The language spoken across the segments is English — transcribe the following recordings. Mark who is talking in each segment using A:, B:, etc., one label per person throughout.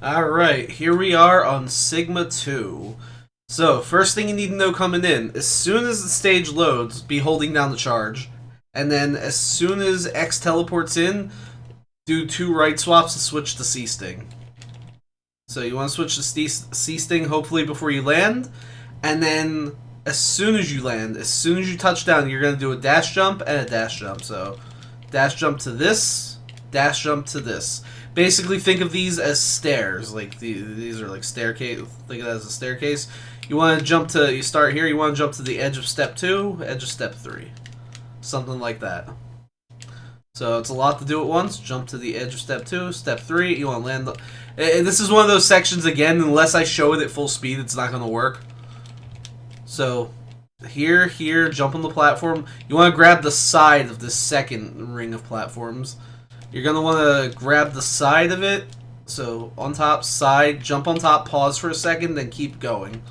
A: Alright, here we are on Sigma 2. So, first thing you need to know coming in, as soon as the stage loads, be holding down the charge. And then as soon as X teleports in, do 2 right swaps to switch to C-Sting. So you want to switch to C-Sting hopefully before you land. And then as soon as you land, as soon as you touch down, you're going to do a dash jump and a dash jump. So, dash jump to this, dash jump to this. Basically, think of these as stairs. Like these are like staircase. Think of that as a staircase. You want to jump to. You start here. You want to jump to the edge of step 2, edge of step 3, something like that. So it's a lot to do at once. Jump to the edge of step 2, step 3. You want to land. This is one of those sections again. Unless I show it at full speed, it's not going to work. So here, jump on the platform. You want to grab the side of this second ring of platforms. You're going to want to grab the side of it. So, on top, side, jump on top, pause for a second, then keep going.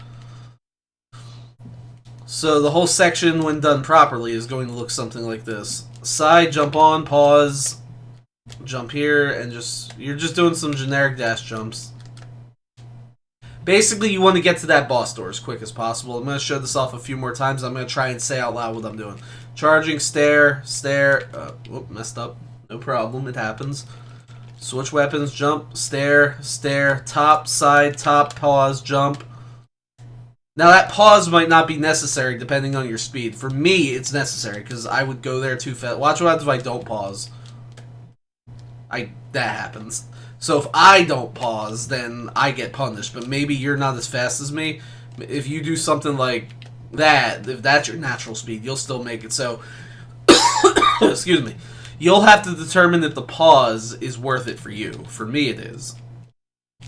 A: So, the whole section, when done properly, is going to look something like this. Side, jump on, pause, jump here, and you're just doing some generic dash jumps. Basically, you want to get to that boss door as quick as possible. I'm going to show this off a few more times. I'm going to try and say out loud what I'm doing. Charging, stare, whoop, messed up. No problem, it happens. Switch weapons, jump, stare, top, side, top, pause, jump. Now that pause might not be necessary depending on your speed. For me, it's necessary because I would go there too fast. Watch what happens if I don't pause. That happens. So if I don't pause, then I get punished. But maybe you're not as fast as me. If you do something like that, if that's your natural speed, you'll still make it. So, excuse me. You'll have to determine if the pause is worth it for you. For me, it is.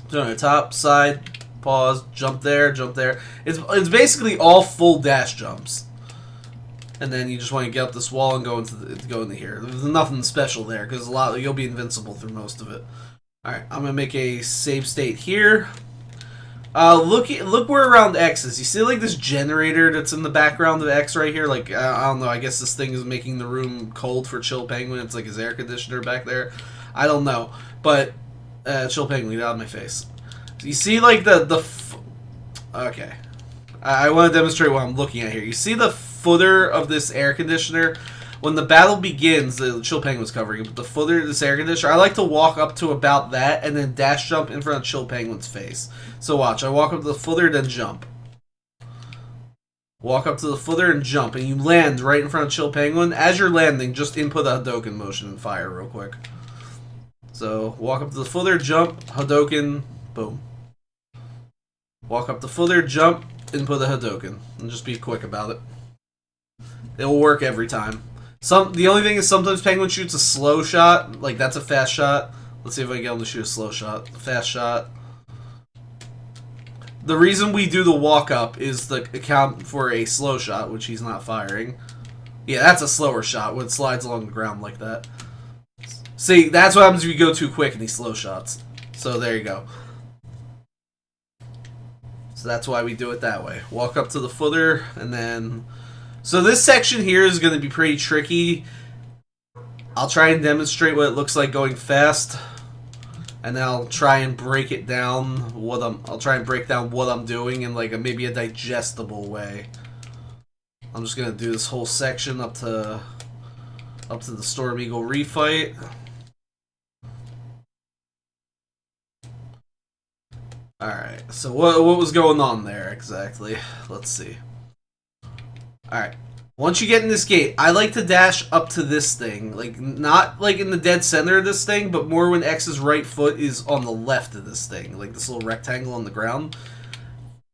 A: So on the top, side, pause, jump there, jump there. It's basically all full dash jumps. And then you just want to get up this wall and go into here. There's nothing special there because you'll be invincible through most of it. All right, I'm gonna make a save state here. Look where around X is. You see like this generator that's in the background of X right here? Like, I don't know, I guess this thing is making the room cold for Chill Penguin. It's like his air conditioner back there. I don't know. But, Chill Penguin, get out of my face. So you see like okay. I want to demonstrate what I'm looking at here. You see the footer of this air conditioner? When the battle begins, the Chill Penguin's covering it, but the footer of this air conditioner, I like to walk up to about that and then dash jump in front of Chill Penguin's face. So watch, I walk up to the footer, then jump. Walk up to the footer and jump, and you land right in front of Chill Penguin. As you're landing, just input a Hadouken motion and fire real quick. So, walk up to the footer, jump, Hadouken, boom. Walk up the footer, jump, input a Hadouken. And just be quick about it. It'll work every time. The only thing is sometimes Penguin shoots a slow shot. Like, that's a fast shot. Let's see if I can get him to shoot a slow shot. Fast shot. The reason we do the walk-up is to account for a slow shot, which he's not firing. Yeah, that's a slower shot when it slides along the ground like that. See, that's what happens if you go too quick in these slow shots. So there you go. So that's why we do it that way. Walk up to the footer, and then... So this section here is going to be pretty tricky. I'll try and demonstrate what it looks like going fast, and then I'll try and break it down. I'll try and break down what I'm doing in like maybe a digestible way. I'm just going to do this whole section up to the Storm Eagle refight. All right. So what was going on there exactly? Let's see. Alright, once you get in this gate, I like to dash up to this thing. Like, not like in the dead center of this thing, but more when X's right foot is on the left of this thing. Like this little rectangle on the ground.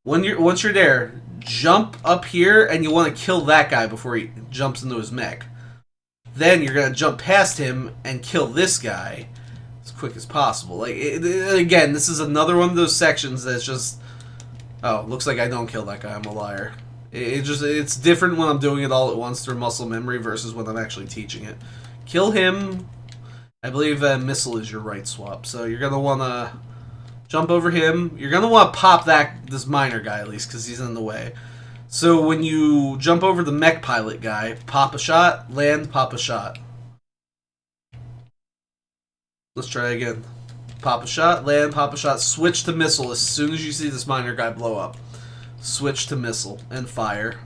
A: Once you're there, jump up here, and you want to kill that guy before he jumps into his mech. Then you're going to jump past him and kill this guy as quick as possible. Like, again, this is another one of those sections that's just... Oh, looks like I don't kill that guy, I'm a liar. It's different when I'm doing it all at once through muscle memory versus when I'm actually teaching it. Kill him. I believe missile is your right swap. So you're going to want to jump over him. You're going to want to pop this miner guy at least because he's in the way. So when you jump over the mech pilot guy, pop a shot, land, pop a shot. Let's try again. Pop a shot, land, pop a shot, switch to missile as soon as you see this miner guy blow up. Switch to missile and fire.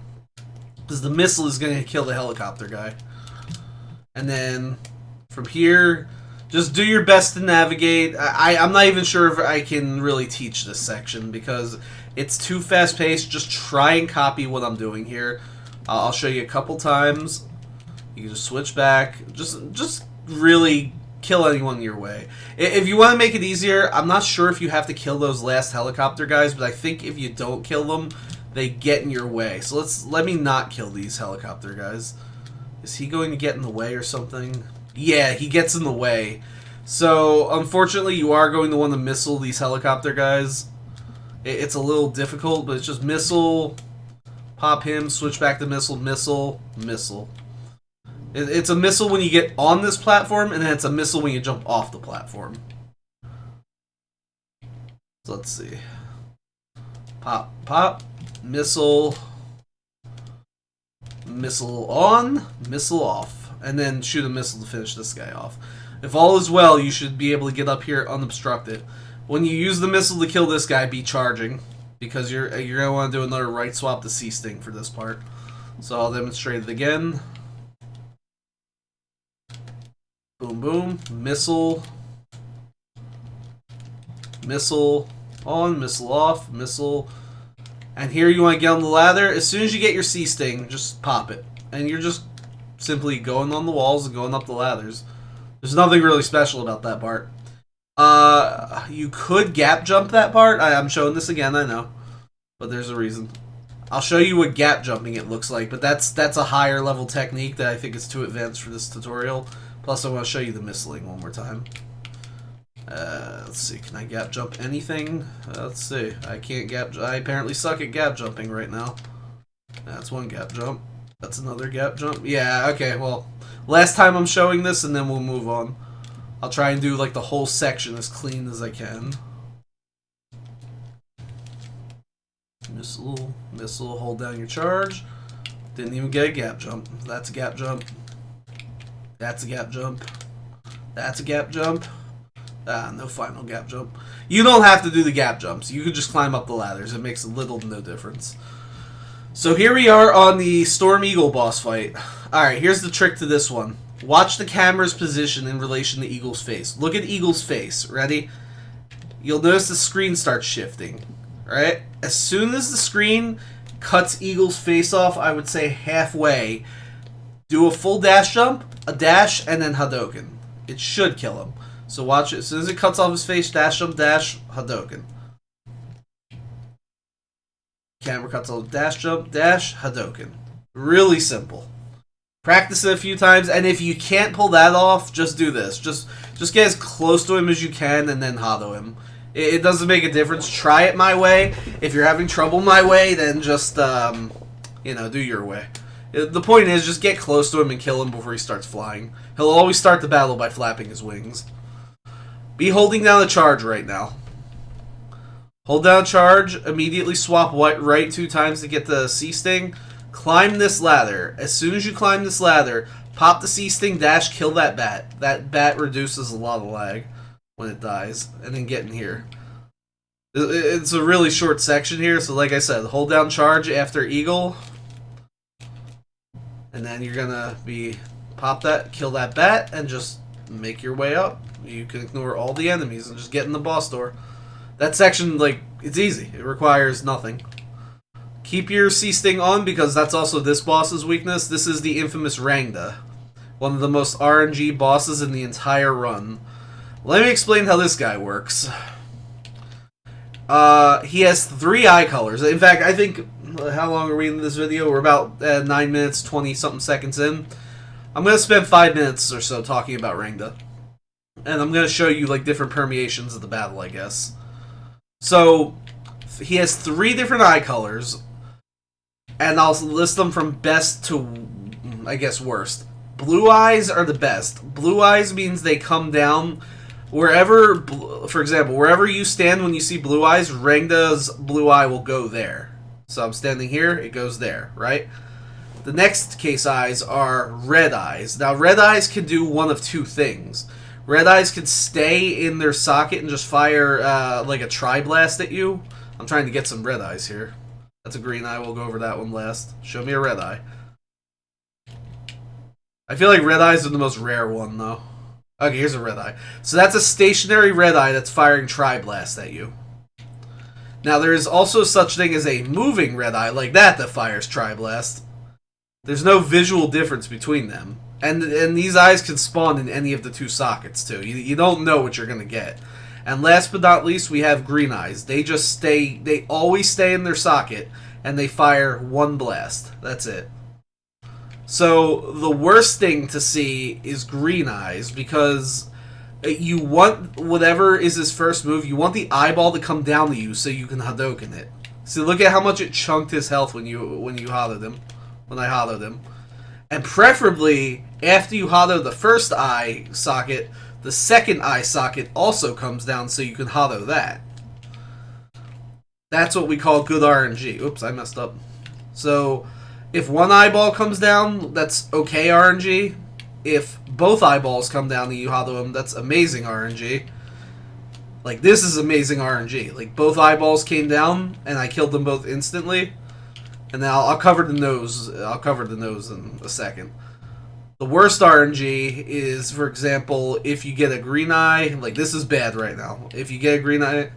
A: Because the missile is going to kill the helicopter guy. And then from here, just do your best to navigate. I'm not even sure if I can really teach this section because it's too fast-paced. Just try and copy what I'm doing here. I'll show you a couple times. You can just switch back. Just really kill anyone in your way. If you want to make it easier, I'm not sure if you have to kill those last helicopter guys, but I think if you don't kill them, they get in your way. So let me not kill these helicopter guys. Is he going to get in the way or something? Yeah, he gets in the way. So, unfortunately, you are going to want to missile these helicopter guys. It's a little difficult, but it's just missile, pop him, switch back to missile, missile, missile. It's a missile when you get on this platform, and then it's a missile when you jump off the platform. So let's see. Pop, pop, missile, missile on, missile off. And then shoot a missile to finish this guy off. If all is well, you should be able to get up here unobstructed. When you use the missile to kill this guy, be charging. Because you're going to want to do another right swap to C-Sting for this part. So I'll demonstrate it again. Boom, boom. Missile. Missile on, missile off, missile. And here you want to get on the ladder. As soon as you get your C-Sting, just pop it. And you're just simply going on the walls and going up the ladders. There's nothing really special about that part. You could gap jump that part. I'm showing this again, I know. But there's a reason. I'll show you what gap jumping it looks like, but that's a higher level technique that I think is too advanced for this tutorial. Plus I want to show you the missiling one more time. Let's see, can I gap jump anything? Let's see. I can't gap. I apparently suck at gap jumping right now. That's one gap jump. That's another gap jump. Yeah, okay, well, last time I'm showing this and then we'll move on. I'll try and do like the whole section as clean as I can. Missile, missile, hold down your charge. Didn't even get a gap jump. That's a gap jump. That's a gap jump. That's a gap jump. No final gap jump. You don't have to do the gap jumps. You can just climb up the ladders. It makes little to no difference. So here we are on the Storm Eagle boss fight. Alright, here's the trick to this one. Watch the camera's position in relation to Eagle's face. Look at Eagle's face. Ready? You'll notice the screen starts shifting. Right? As soon as the screen cuts Eagle's face off, I would say halfway, do a full dash jump, a dash, and then Hadouken. It should kill him. So watch it. As soon as it cuts off his face, dash jump, dash, Hadouken. Camera cuts off, dash jump, dash, Hadouken. Really simple. Practice it a few times, and if you can't pull that off, just do this. Just get as close to him as you can, and then Hado him. It doesn't make a difference. Try it my way. If you're having trouble my way, then just, you know, do your way. The point is, just get close to him and kill him before he starts flying. He'll always start the battle by flapping his wings. Be holding down the charge right now. Hold down charge, immediately swap right 2 times to get the C-Sting. Climb this ladder. As soon as you climb this ladder, pop the C-Sting, dash, kill that bat. That bat reduces a lot of lag when it dies. And then get in here. It's a really short section here, so like I said, hold down charge after Eagle. And then you're gonna pop that, kill that bat, and just make your way up. You can ignore all the enemies and just get in the boss door. That section, like, it's easy. It requires nothing. Keep your C-Sting on because that's also this boss's weakness. This is the infamous Rangda. One of the most RNG bosses in the entire run. Let me explain how this guy works. He has 3 eye colors. In fact, I think, how long are we in this video? We're about 9 minutes, 20-something seconds in. I'm going to spend 5 minutes or so talking about Rangda. And I'm going to show you, like, different permeations of the battle, I guess. So, he has 3 different eye colors. And I'll list them from best to, I guess, worst. Blue eyes are the best. Blue eyes means they come down wherever, for example, wherever you stand when you see blue eyes, Rangda's blue eye will go there. So I'm standing here, it goes there, right? The next case eyes are red eyes. Now, red eyes can do one of 2 things. Red eyes can stay in their socket and just fire like a tri-blast at you. I'm trying to get some red eyes here. That's a green eye. We'll go over that one last. Show me a red eye. I feel like red eyes are the most rare one, though. Okay, here's a red eye. So that's a stationary red eye that's firing tri-blast at you. Now, there is also such thing as a moving red eye like that fires tri-blast. There's no visual difference between them. And these eyes can spawn in any of the two sockets, too. You don't know what you're going to get. And last but not least, we have green eyes. They always stay in their socket, and they fire one blast. That's it. So, the worst thing to see is green eyes, because you want whatever is his first move, you want the eyeball to come down to you so you can Hadouken it. So look at how much it chunked his health when you Hadoed him. When I Hadoed him. And preferably, after you Hado the first eye socket, the second eye socket also comes down so you can Hado that. That's what we call good RNG. Oops, I messed up. So, if one eyeball comes down, that's okay RNG. If both eyeballs come down and you Hado them, that's amazing RNG. Like, this is amazing RNG. Like, both eyeballs came down, and I killed them both instantly. And now I'll cover the nose. I'll cover the nose in a second. The worst RNG is, for example, if you get a green eye. Like, this is bad right now. If you get a green eye,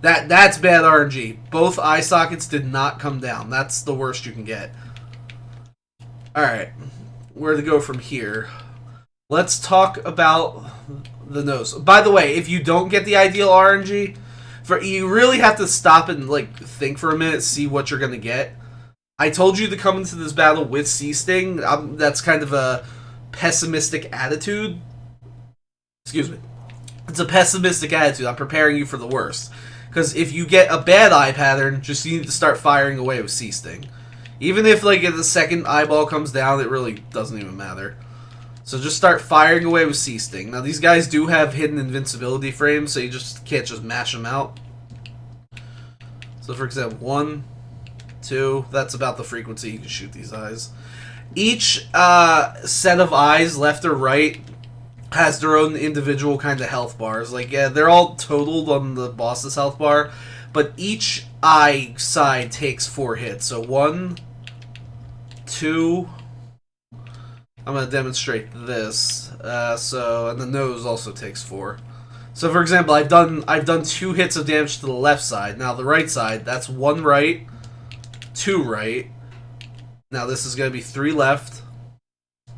A: that's bad RNG. Both eye sockets did not come down. That's the worst you can get. Alright. Where to go from here? Let's talk about the nose. By the way, if you don't get the ideal RNG, you really have to stop and like think for a minute, see what you're going to get. I told you to come into this battle with Sea Sting. That's kind of a pessimistic attitude. Excuse me. It's a pessimistic attitude. I'm preparing you for the worst. Because if you get a bad eye pattern, just you need to start firing away with Sea Sting. Even if like the second eyeball comes down, it really doesn't even matter. So just start firing away with Sea Sting. Now these guys do have hidden invincibility frames, so you just can't just mash them out. So for example, 1, 2, that's about the frequency you can shoot these eyes. Each set of eyes, left or right, has their own individual kind of health bars. Like, yeah, they're all totaled on the boss's health bar, but each eye side takes 4 hits. So 1, 2... I'm going to demonstrate this. And the nose also takes 4. So for example, I've done 2 hits of damage to the left side. Now the right side, that's 1 right, 2 right. Now this is going to be 3 left,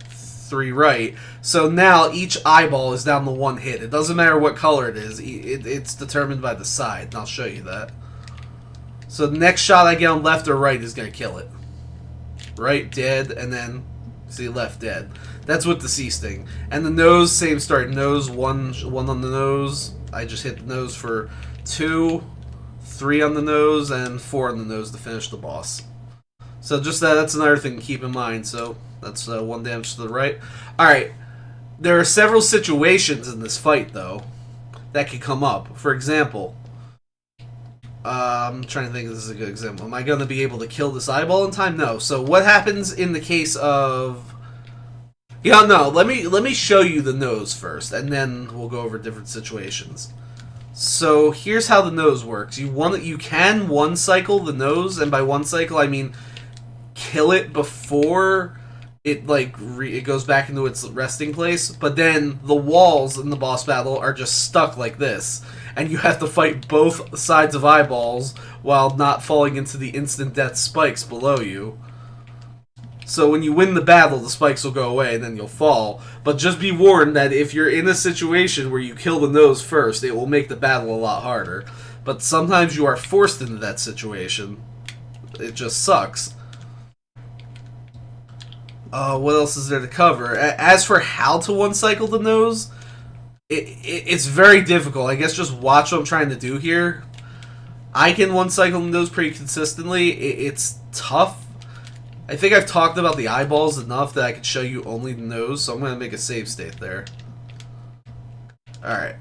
A: 3 right. So now each eyeball is down to 1 hit. It doesn't matter what color it is. It's determined by the side, and I'll show you that. So the next shot I get on left or right is going to kill it. Right, dead, and then... see, left dead. That's with the Sea Sting. And the nose, same story. Nose, one on the nose. I just hit the nose for 2, 3 on the nose, and 4 on the nose to finish the boss. So just that's another thing to keep in mind. So that's 1 damage to the right. Alright. There are several situations in this fight, though, that could come up. For example... I'm trying to think if this is a good example. Am I going to be able to kill this eyeball in time? No. So what happens in the case of... yeah, no. Let me show you the nose first, and then we'll go over different situations. So here's how the nose works. You can one cycle the nose, and by one cycle I mean kill it before it it goes back into its resting place. But then the walls in the boss battle are just stuck like this. And you have to fight both sides of eyeballs while not falling into the instant death spikes below you. So when you win the battle, the spikes will go away and then you'll fall. But just be warned that if you're in a situation where you kill the nose first, it will make the battle a lot harder. But sometimes you are forced into that situation. It just sucks. What else is there to cover? As for how to one-cycle the nose... It's very difficult. I guess just watch what I'm trying to do here. I can one-cycle the nose pretty consistently. It's tough. I think I've talked about the eyeballs enough that I could show you only the nose, so I'm going to make a save state there. Alright.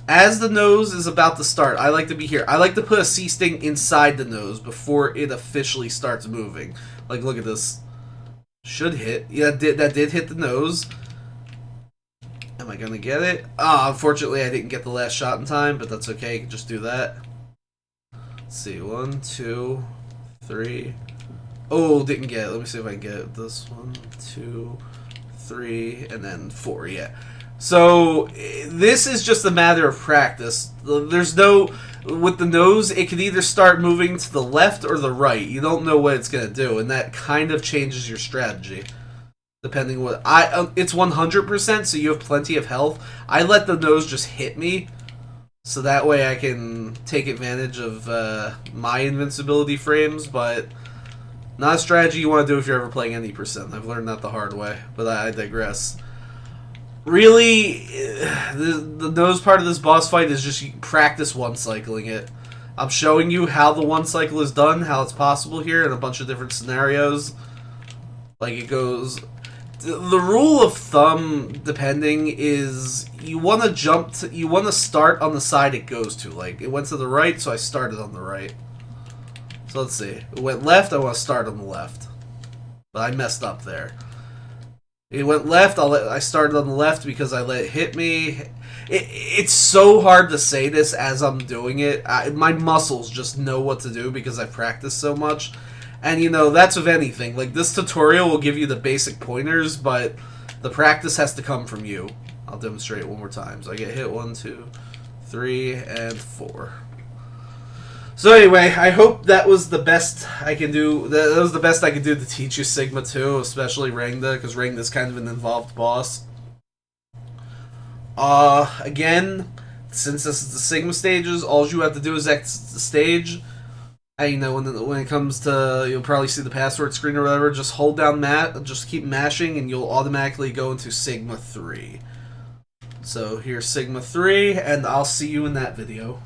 A: As the nose is about to start, I like to be here. I like to put a Sea Sting inside the nose before it officially starts moving. Like, look at this. Should hit. Yeah, that did hit the nose. And Am I going to get it? Ah, unfortunately, I didn't get the last shot in time, but that's okay. I can just do that. Let's see. 1, 2, 3. Oh, didn't get it. Let me see if I can get this. 1, 2, 3, and then 4. Yeah. So this is just a matter of practice. There's no... With the nose, it can either start moving to the left or the right. You don't know what it's going to do, and that kind of changes your strategy. Depending what... it's 100%, so you have plenty of health. I let the nose just hit me, so that way I can take advantage of my invincibility frames, but not a strategy you want to do if you're ever playing any percent. I've learned that the hard way, but I digress. Really, the nose part of this boss fight is just practice one-cycling it. I'm showing you how the one-cycle is done, how it's possible here in a bunch of different scenarios. Like, it goes... The rule of thumb, depending, is you want to you want to start on the side it goes to. Like, it went to the right, so I started on the right. So let's see. It went left, I want to start on the left. But I messed up there. It went left, I started on the left because I let it hit me. It's so hard to say this as I'm doing it. My muscles just know what to do because I've practiced so much. And, you know, that's with anything. Like, this tutorial will give you the basic pointers, but the practice has to come from you. I'll demonstrate it one more time. So I get hit 1, 2, 3, and 4. So anyway, I hope that was the best I can do. That was the best I could do to teach you Sigma 2, especially Rangda, because Rangda's kind of an involved boss. Again, since this is the Sigma stages, all you have to do is exit the stage. And, you know, when it comes to, you'll probably see the password screen or whatever, just hold down just keep mashing, and you'll automatically go into Sigma 3. So here's Sigma 3, and I'll see you in that video.